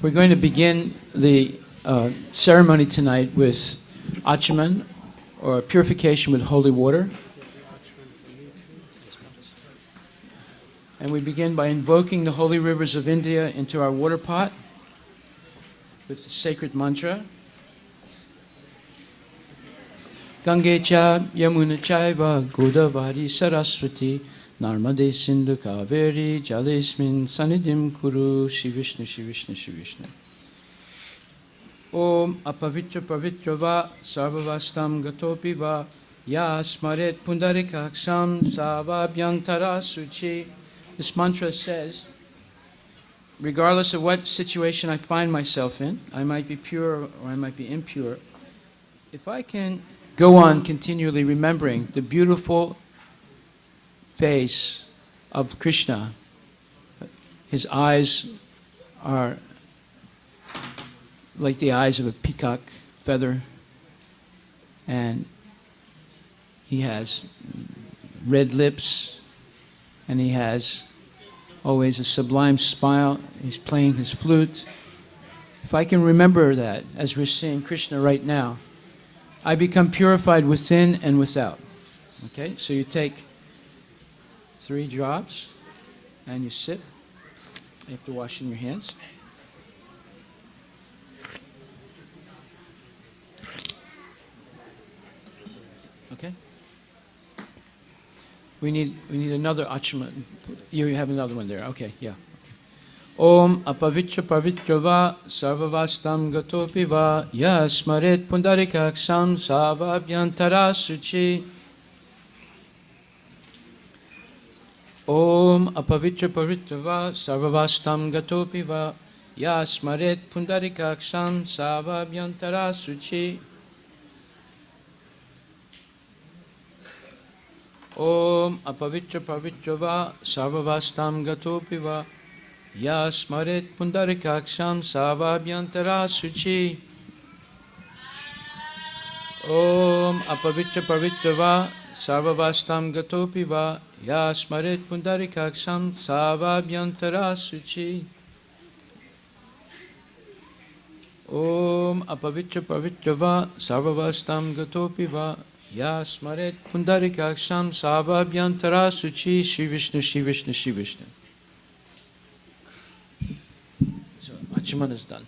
We're going to begin the ceremony tonight with Achaman, or purification with holy water. And we begin by invoking the holy rivers of India into our water pot with the sacred mantra. Gange cha Yamuna chaiva Godavari Saraswati Narmade Sindhu Kaveri Jalesmin Sanidim Kuru Shri Vishnu Shri Vishnu Shri Vishnu. Om apavitra pavitra va sarvavastam gatopi va ya smaret pundarikaksam savabhyantara suchi. This mantra says, regardless of what situation I find myself in, I might be pure or I might be impure, if I can go on continually remembering the beautiful face of Krishna, his eyes are like the eyes of a peacock feather, and he has red lips, and he has always a sublime smile. He's playing his flute. If I can remember that, as we're seeing Krishna right now, I become purified within and without. Okay, so you take 3 drops and you sip after washing your hands. Okay. We need another achama. You have another one there. Okay, yeah. Om apavitra pavitra va sarvavastam gatopi va yasmaret pundarikaksam savabhyantara suchi. Om apavitra pavitra va sarvavastam gatopi va yasmaret pundarikaksam savabhyantara suchi. Om apavitra pavitra va sarvavastam gatopi va yasmaret pundarikaksam savabhyantara suchi. Om apavitra pavitra va sarvavastam gatopi va yasmaret pundarikaksam savabhyantara suchi. Om apavitra pavitra va sarvavastam gatopi va yasmaret pundarikaksam savabhyantara suchi. Shri Vishnu Shri Vishnu Shri Vishnu. So Achaman is done.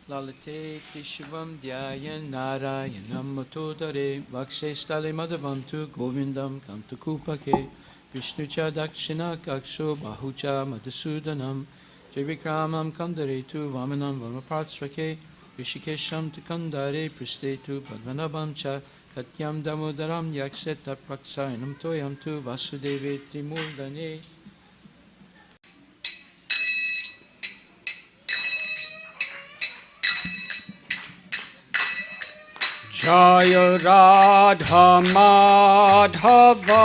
Lalate Tishivam Dhyayan Narayanam Matodare Vakshe Stale Madhavantu Govindam Kantakupake Vishnu cha Dakshina Kaksho Bahucha Madhusudanam Trivikramam Kandaretu Vamanam Vamapratsvake Rishikesham Tukandare Pristetu Padmanabam cha Katyam Damodaram Yakset Tapaksayanam Toyam tu Vasudeveti Murdane. Jaya Radha Madhava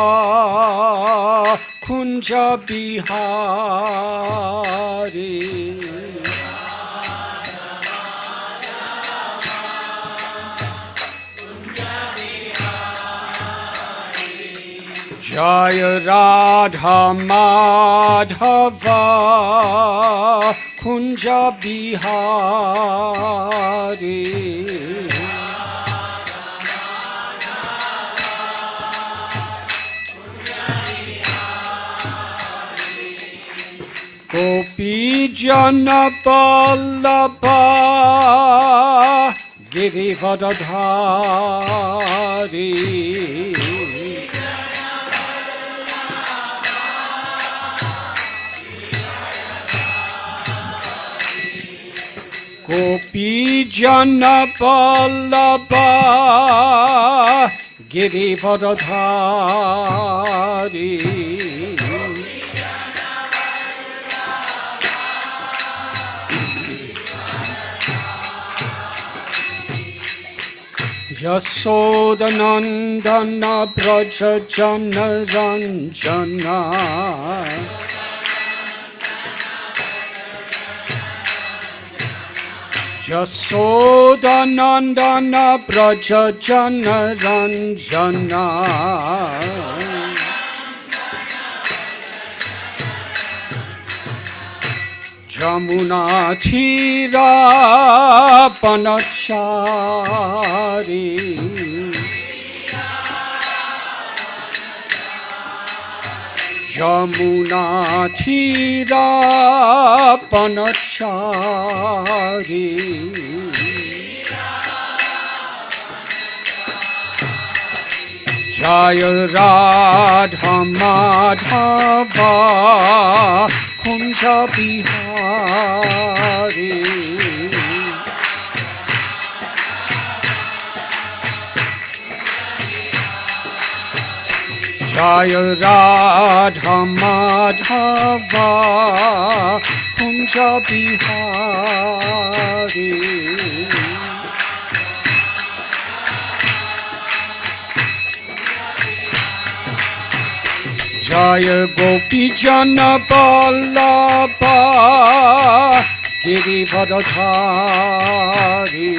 Kunja Bihari Jaya Radha Madhava Kunja Bihari Gopi Jana Vallabha Girivardhari Gopi Jana Vallabha Girivardhari Yasodanandana Braja Jana Ranjana Jasodhanandana Braja Jana Ranjana Jamuna Thira Panachari Jamuna Thira Panachari Jaya Radha Madhava Kunja Bihari Jaya Radha Madhava Kunja Bihari Jaya Gopi Jana Vallabha Girivardhari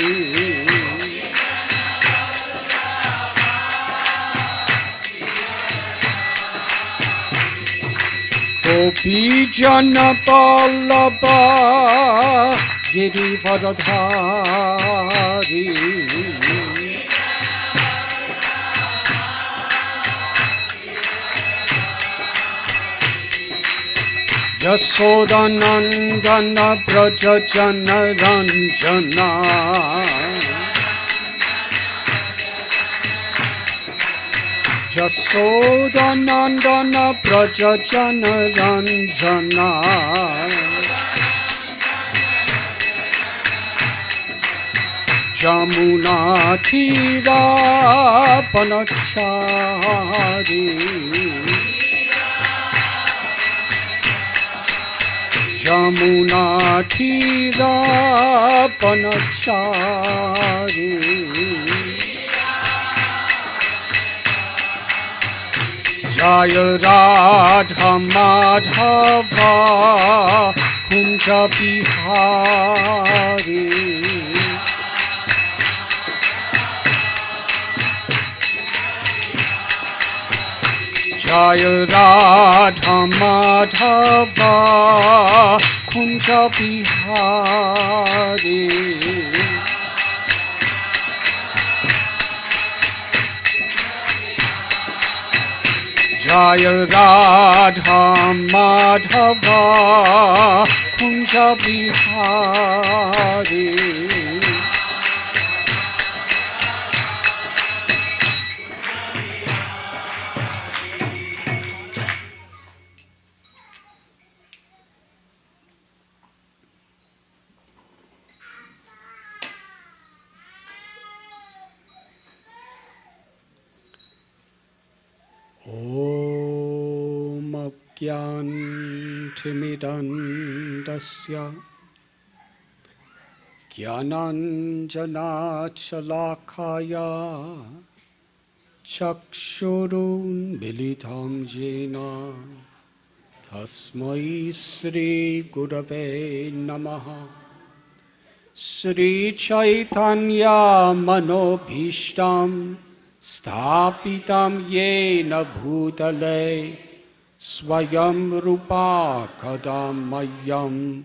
Gopi Jana Vallabha Girivardhari Yasodhanandana Braja Jana Ranjana Yasodhanandana Braja Jana Ranjana Jamuna Thira Panachari Jamuna Thira Panachari Jaya Radha Madhava Kunja Bihari Jaya Radha Madhava Kunja Bihari Jaya Radha Madhava Kunja Bihari Om Ajnantimidandasya Jnananjanachalakaya Chakshurun Militam Jena Tasmai Sri Gurave Namaha Sri Chaitanya Manobhishtam Sthapitam Yena Bhutale Swayam Rupa Kadamayam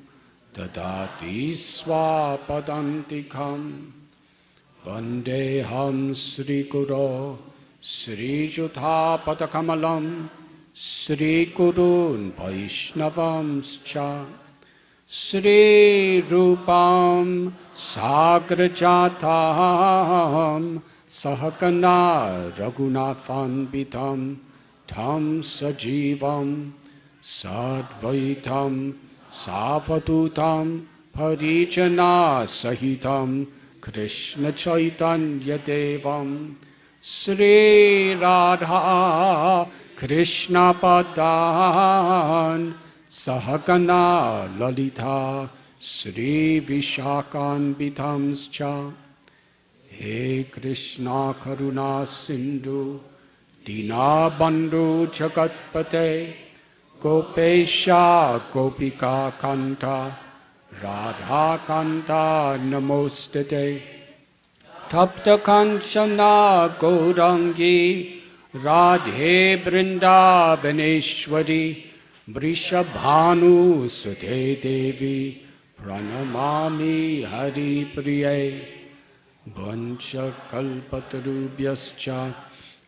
Dadati Swapadantikam Vandeham Sri Guru Sri Juthapadakamalam Sri Gurun Vaishnavamscha Sri Rupam Sagrajatam Sahakana Raghunathanbitam Tham Sajivam Sadvaitam Savadutam Parijana Sahitam Krishna Chaitanya Devam Sri Radha Krishna Padan Sahagana Lalita Sri Vishakan Bidhamscha He Krishna Karuna Sindhu Dina Bandhu Jagatpate Gopesha Gopika Kanta Radha Kanta Namostate Tapta Kanchana Gaurangi Radhe Vrindavaneshwari Vrishabhanu Sute Devi Pranamami Hari Priye Vancha Kalpatarubhyascha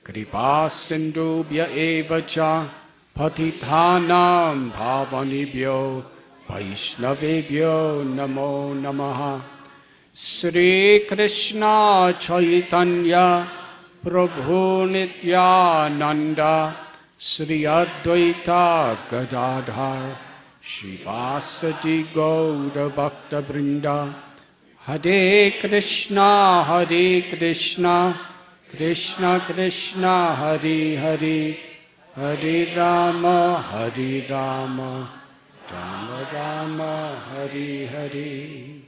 Kripa Sindhubhya Evacha Patithanam Bhavanibhyo Vaishnavebhyo Namo Namaha Sri Krishna Chaitanya Prabhu Nityananda Sri Advaita Gadadhar Shivasati Gaura Bhakta Brinda Hare Krishna Krishna Krishna Hare Hare Hare Rama Rama Rama Hare Hare.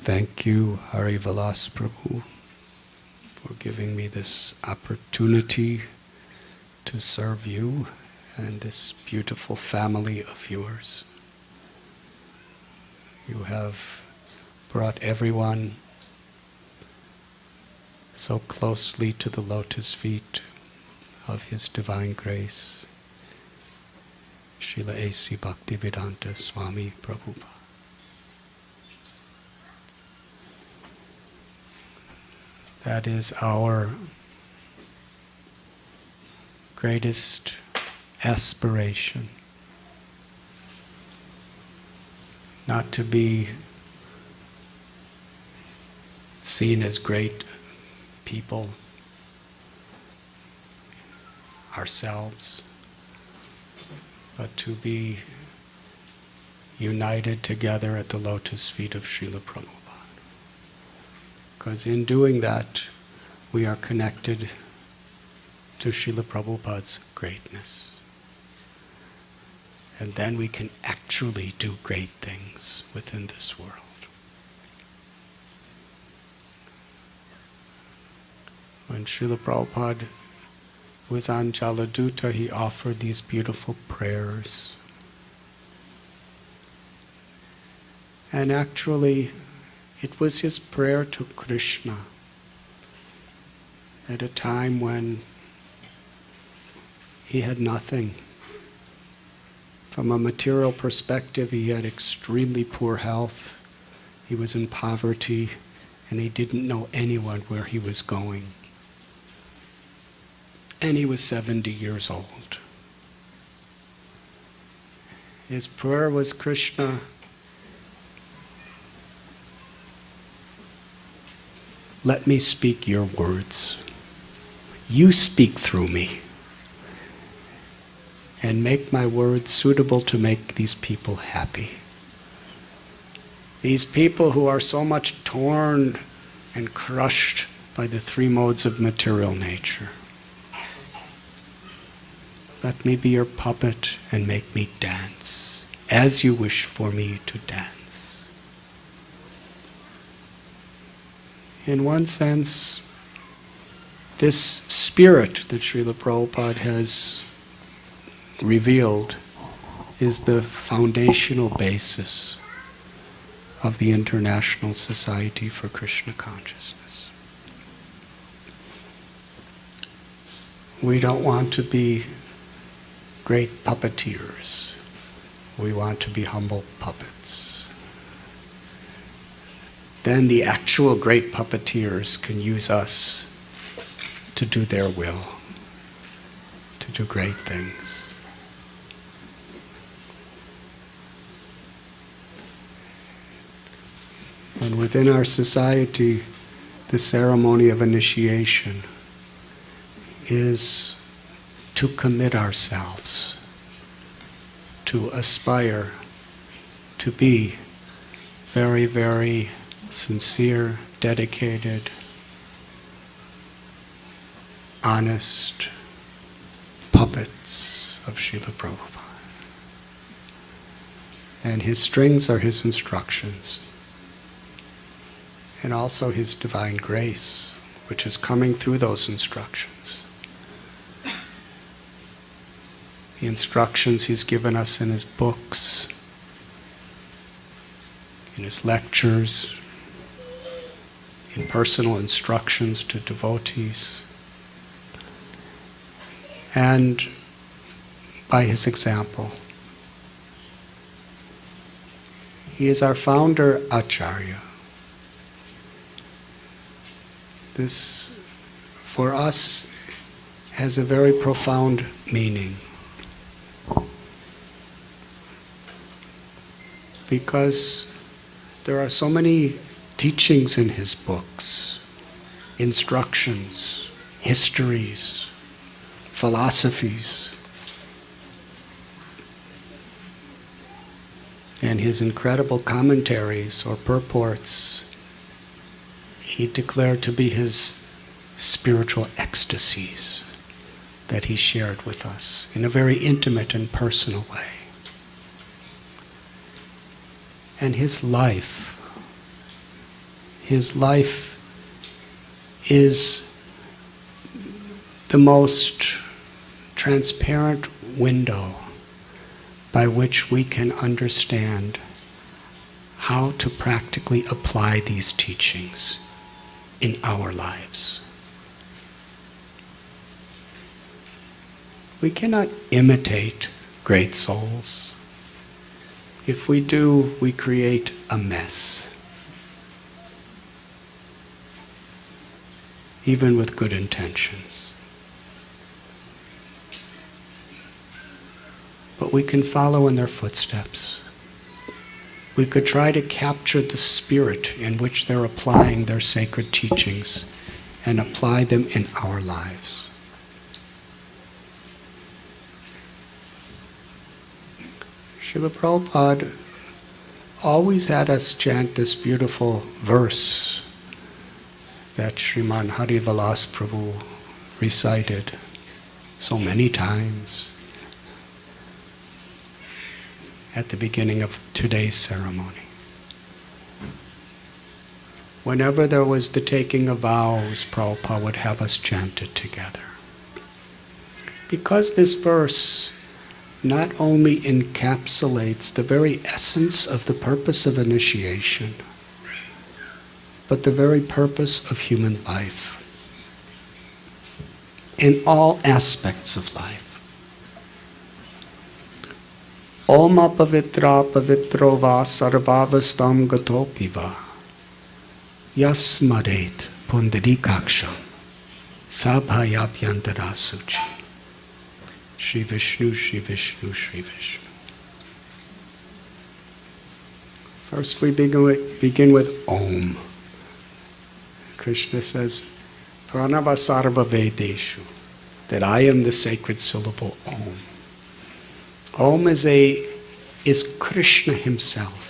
Thank you, Hari Vilas Prabhu, for giving me this opportunity to serve you and this beautiful family of yours. You have brought everyone so closely to the lotus feet of His Divine Grace, Srila A.C. Bhaktivedanta Swami Prabhupada. That is our greatest aspiration, not to be seen as great people ourselves, but to be united together at the lotus feet of Srila Prabhupada. Because in doing that, we are connected to Srila Prabhupada's greatness. And then we can actually do great things within this world. When Srila Prabhupada was on Jaladuta, he offered these beautiful prayers. And actually, it was his prayer to Krishna at a time when he had nothing. From a material perspective, he had extremely poor health. He was in poverty, and he didn't know anyone where he was going. And he was 70 years old. His prayer was, Krishna, let me speak your words. You speak through me. And make my words suitable to make these people happy. These people who are so much torn and crushed by the three modes of material nature. Let me be your puppet and make me dance as you wish for me to dance. In one sense, this spirit that Srila Prabhupada has revealed is the foundational basis of the International Society for Krishna Consciousness. We don't want to be great puppeteers. We want to be humble puppets. Then the actual great puppeteers can use us to do their will, to do great things. And within our society, the ceremony of initiation is to commit ourselves, to aspire to be very, very sincere, dedicated, honest puppets of Srila Prabhupada. And his strings are his instructions, and also his divine grace, which is coming through those instructions. The instructions he's given us in his books, in his lectures, in personal instructions to devotees, and by his example. He is our founder Acharya. This, for us, has a very profound meaning. Because there are so many teachings in his books, instructions, histories, philosophies, and his incredible commentaries or purports he declared to be his spiritual ecstasies that he shared with us in a very intimate and personal way. And his life is the most transparent window by which we can understand how to practically apply these teachings in our lives. We cannot imitate great souls. If we do, we create a mess. Even with good intentions. But we can follow in their footsteps. We could try to capture the spirit in which they're applying their sacred teachings and apply them in our lives. Srila Prabhupada always had us chant this beautiful verse that Sriman Harivilas Prabhu recited so many times at the beginning of today's ceremony. Whenever there was the taking of vows, Prabhupada would have us chant it together. Because this verse not only encapsulates the very essence of the purpose of initiation, but the very purpose of human life, in all aspects of life. Om apavitra pavitro va sarvavastam gatopi va yasmaret pundarikaksham sabhayapyantara suchi. Shri Vishnu, Shri Vishnu, Shri Vishnu. First we begin with Om. Krishna says, Pranava sarva vedeshu, that I am the sacred syllable Om. Om is Krishna himself.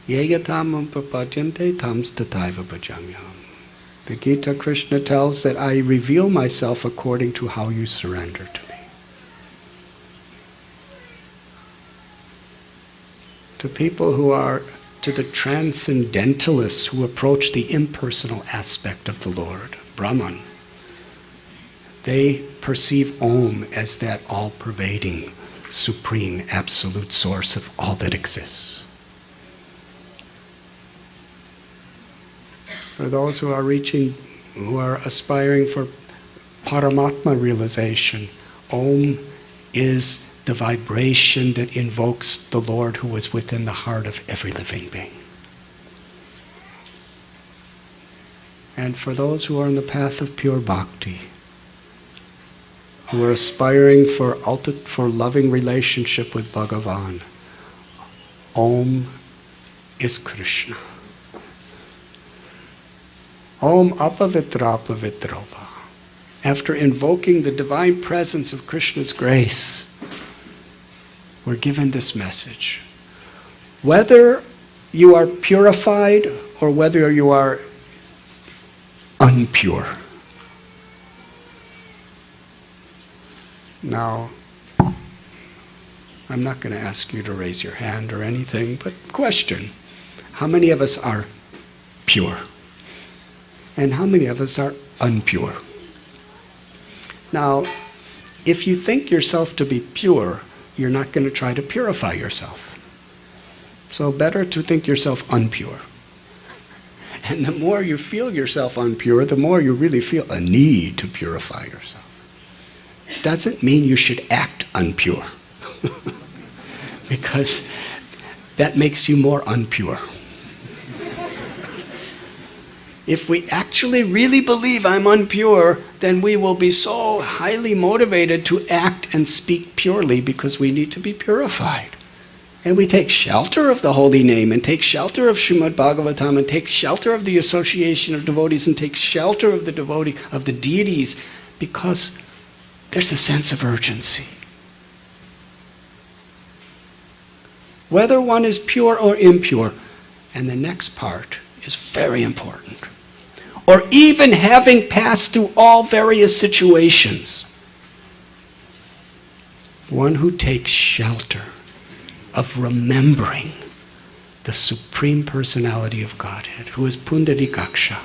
Yeyatam prapadyante tams tataiva bhajamyam. The Gita, Krishna tells that I reveal myself according to how you surrender to me. To people who are, to the transcendentalists who approach the impersonal aspect of the Lord, Brahman, they perceive Om as that all-pervading, supreme, absolute source of all that exists. For those who are aspiring for Paramatma realization, Om is the vibration that invokes the Lord who is within the heart of every living being. And for those who are on the path of pure bhakti, who are aspiring for loving relationship with Bhagavan, Om is Krishna. Om apavitra pavitrova. After invoking the divine presence of Krishna's grace, we're given this message. Whether you are purified or whether you are unpure. Now, I'm not going to ask you to raise your hand or anything, but question. How many of us are pure? And how many of us are unpure? Now, if you think yourself to be pure, you're not going to try to purify yourself. So better to think yourself unpure. And the more you feel yourself unpure, the more you really feel a need to purify yourself. Doesn't mean you should act unpure. Because that makes you more unpure. If we actually really believe I'm unpure, then we will be so highly motivated to act and speak purely because we need to be purified. And we take shelter of the holy name and take shelter of Srimad Bhagavatam and take shelter of the association of devotees and take shelter of the deities because there's a sense of urgency. Whether one is pure or impure, and the next part is very important, or even having passed through all various situations, one who takes shelter of remembering the Supreme Personality of Godhead, who is Pundarikaksha,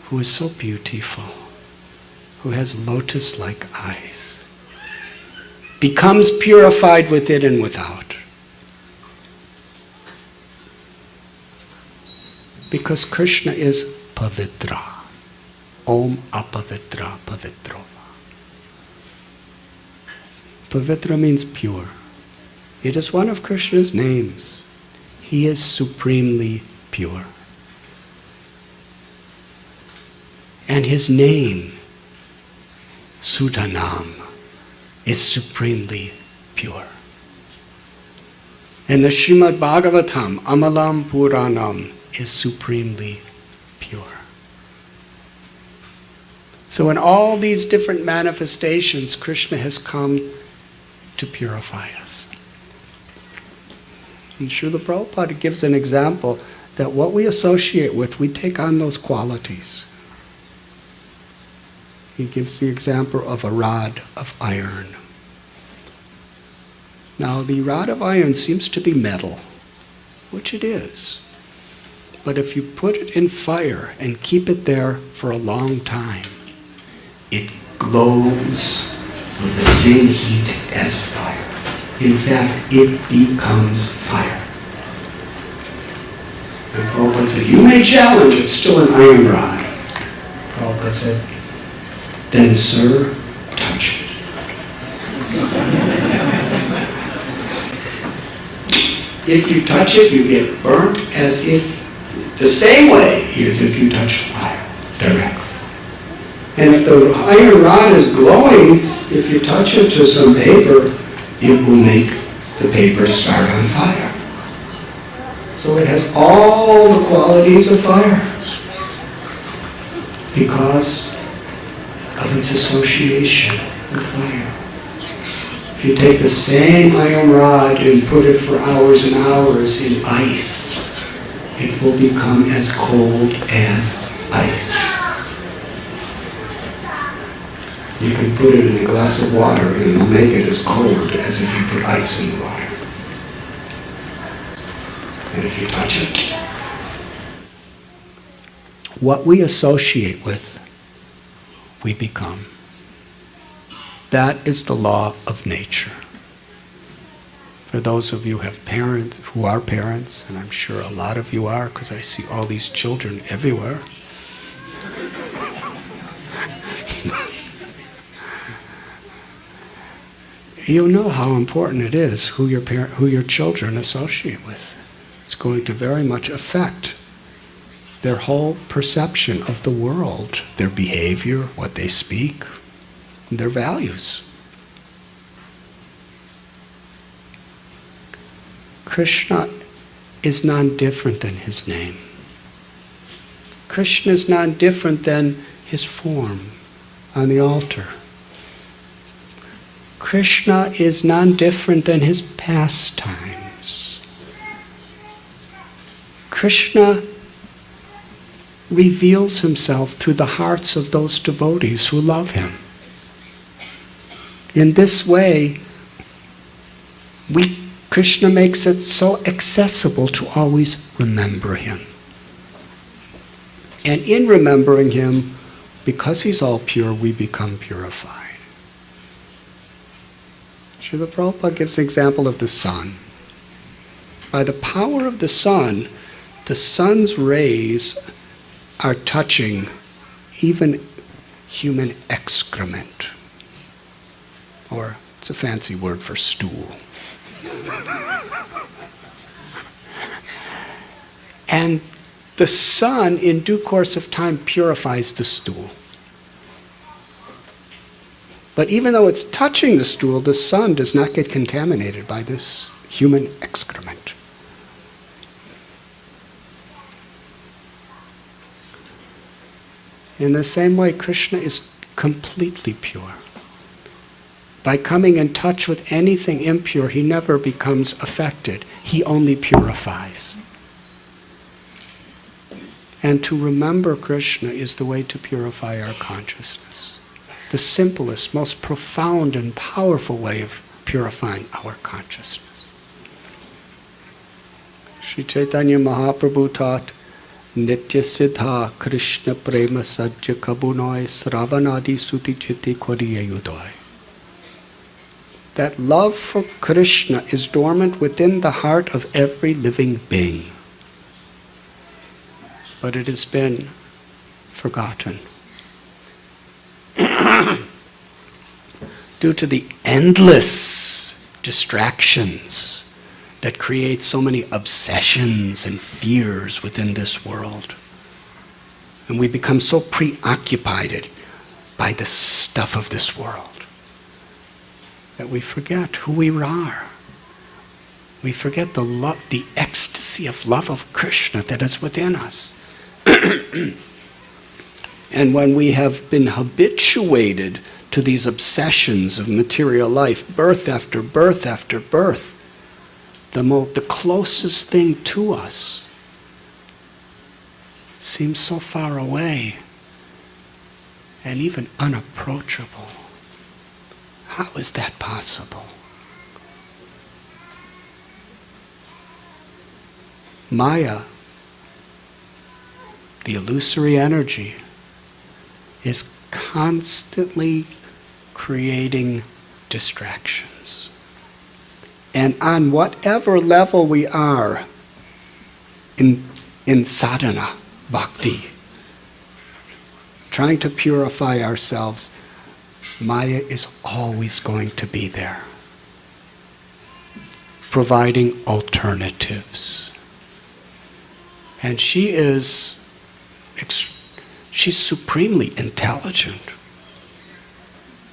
who is so beautiful, who has lotus-like eyes, becomes purified within and without. Because Krishna is Pavitra. Om Apavitra Pavitrova. Pavitra means pure. It is one of Krishna's names. He is supremely pure. And his name, Sudhanam, is supremely pure. And the Srimad Bhagavatam, Amalam Puranam, is supremely pure. So in all these different manifestations, Krishna has come to purify us. And Srila Prabhupada gives an example that what we associate with, we take on those qualities. He gives the example of a rod of iron. Now, the rod of iron seems to be metal, which it is. But if you put it in fire and keep it there for a long time, it glows with the same heat as fire. In fact, it becomes fire. And Prabhupada said, you may challenge, it's still an iron rod. Prabhupada said, then sir, touch it. If you touch it, you get burnt as if, the same way as if you touch fire directly. And if the iron rod is glowing, if you touch it to some paper, it will make the paper start on fire. So it has all the qualities of fire because of its association with fire. If you take the same iron rod and put it for hours and hours in ice, it will become as cold as ice. You can put it in a glass of water and it will make it as cold as if you put ice in the water. And if you touch it, what we associate with, we become. That is the law of nature. For those of you who have parents, who are parents, and I'm sure a lot of you are, because I see all these children everywhere. You know how important it is who your children associate with. It's going to very much affect their whole perception of the world, their behavior, what they speak, their values. Krishna is not different than his name. Krishna is not different than his form on the altar. Krishna is not different than his pastimes. Krishna reveals himself through the hearts of those devotees who love him. In this way, Krishna makes it so accessible to always remember him. And in remembering him, because he's all pure, we become purified. Srila Prabhupada gives the example of the sun. By the power of the sun's rays are touching even human excrement. Or it's a fancy word for stool. And the sun, in due course of time, purifies the stool. But even though it's touching the stool, the sun does not get contaminated by this human excrement. In the same way, Krishna is completely pure. By coming in touch with anything impure, he never becomes affected. He only purifies. And to remember Krishna is the way to purify our consciousness. The simplest, most profound and powerful way of purifying our consciousness. Sri Chaitanya Mahaprabhu taught, Nitya Siddha Krishna Prema Sajja Kabunoi Sravanadi Suti Chitti Koriya Yudoi. That love for Krishna is dormant within the heart of every living being. But it has been forgotten. Due to the endless distractions that create so many obsessions and fears within this world. And we become so preoccupied by the stuff of this world that we forget who we are. We forget the love, the ecstasy of love of Krishna that is within us. And when we have been habituated to these obsessions of material life, birth after birth after birth, the closest thing to us seems so far away and even unapproachable. How is that possible? Maya, the illusory energy, is constantly creating distractions. And on whatever level we are in sadhana, bhakti, trying to purify ourselves, Maya is always going to be there, providing alternatives. And she's supremely intelligent.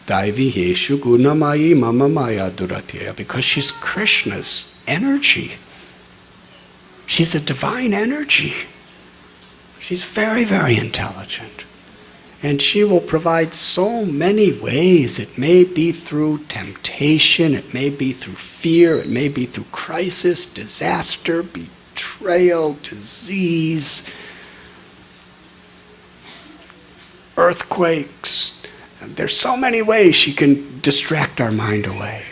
Daivi heshu gunamayi mama maya duratya, because she's Krishna's energy. She's a divine energy. She's very, very intelligent. And she will provide so many ways. It may be through temptation, it may be through fear, it may be through crisis, disaster, betrayal, disease, earthquakes. There's so many ways she can distract our mind away.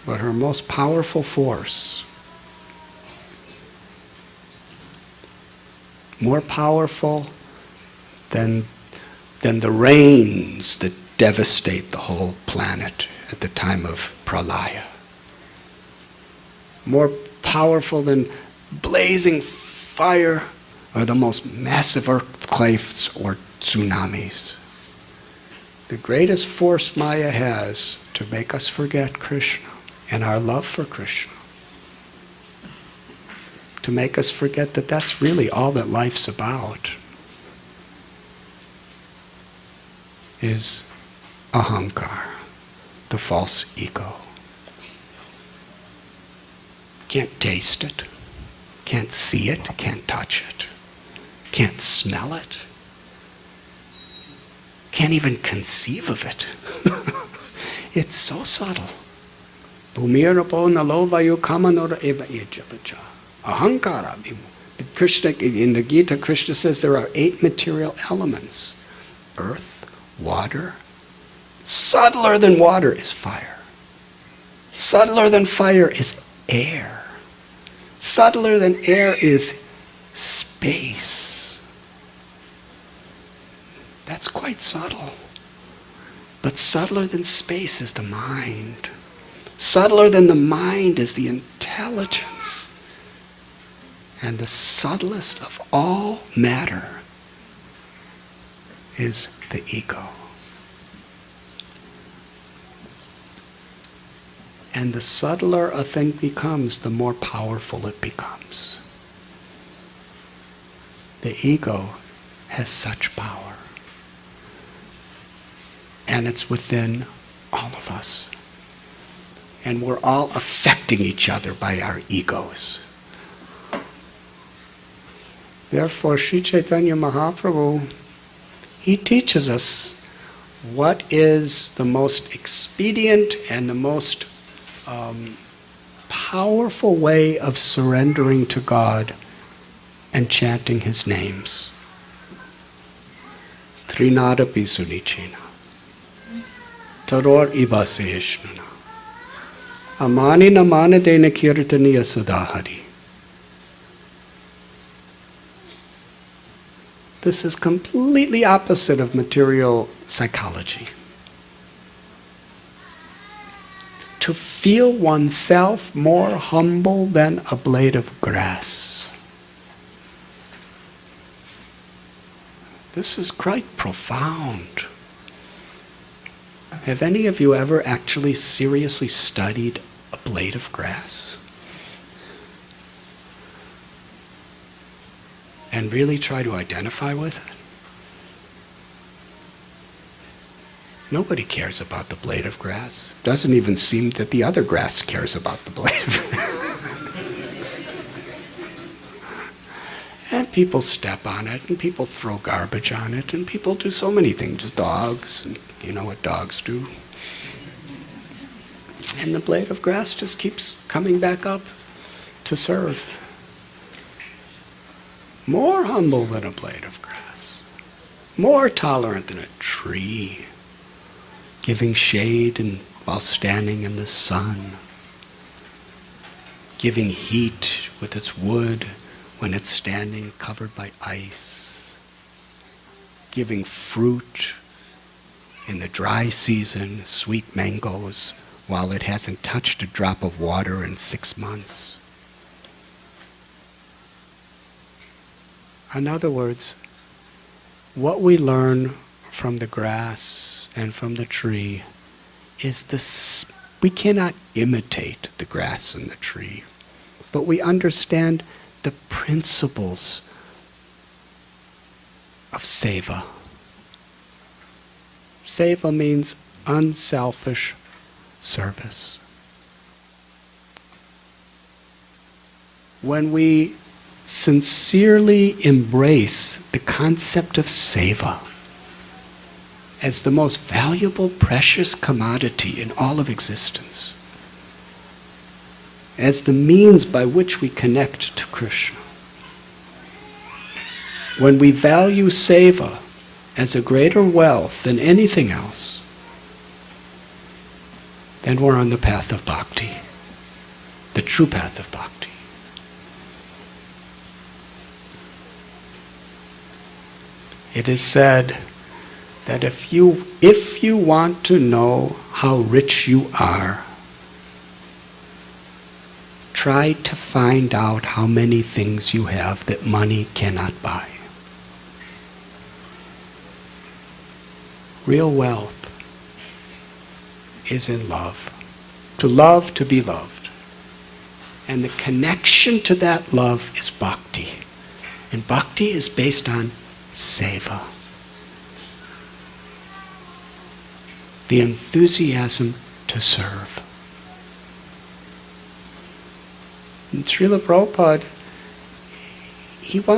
But her most powerful force, more powerful than the rains that devastate the whole planet at the time of pralaya, more powerful than blazing fire or the most massive earthquakes or tsunamis. The greatest force Maya has to make us forget Krishna and our love for Krishna, to make us forget that that's really all that life's about, is ahankar, the false ego. Can't taste it, can't see it, can't touch it, can't smell it, can't even conceive of it. It's so subtle. Bhumirapo nalovayu kamanora eva ejavacha. Ahankara. Krishna, in the Gita, Krishna says there are 8 material elements. Earth, water. Subtler than water is fire. Subtler than fire is air. Subtler than air is space. That's quite subtle. But subtler than space is the mind. Subtler than the mind is the intelligence. And the subtlest of all matter is the ego. And the subtler a thing becomes, the more powerful it becomes. The ego has such power. And it's within all of us. And we're all affecting each other by our egos. Therefore, Sri Chaitanya Mahaprabhu, he teaches us what is the most expedient and the most powerful way of surrendering to God and chanting His names. Trinadapi sunichena. Taror ibaseshnana. Amani namana dena kirtaniya sadahari. This is completely opposite of material psychology. To feel oneself more humble than a blade of grass. This is quite profound. Have any of you ever actually seriously studied a blade of grass? And really try to identify with it? Nobody cares about the blade of grass. Doesn't even seem that the other grass cares about the blade of grass. And people step on it, and people throw garbage on it, and people do so many things. Dogs, and you know what dogs do. And the blade of grass just keeps coming back up to serve. More humble than a blade of grass. More tolerant than a tree. Giving shade while standing in the sun. Giving heat with its wood when it's standing covered by ice. Giving fruit in the dry season, sweet mangoes, while it hasn't touched a drop of water in 6 months. In other words, what we learn from the grass and from the tree is this: we cannot imitate the grass and the tree, but we understand the principles of seva. Seva means unselfish service. When we sincerely embrace the concept of seva as the most valuable, precious commodity in all of existence, as the means by which we connect to Krishna, when we value seva as a greater wealth than anything else, then we're on the path of bhakti, the true path of bhakti. It is said that if you want to know how rich you are, try to find out how many things you have that money cannot buy. Real wealth is in love. To be loved. And the connection to that love is bhakti. And bhakti is based on seva. The enthusiasm to serve. And Srila Prabhupada, he wanted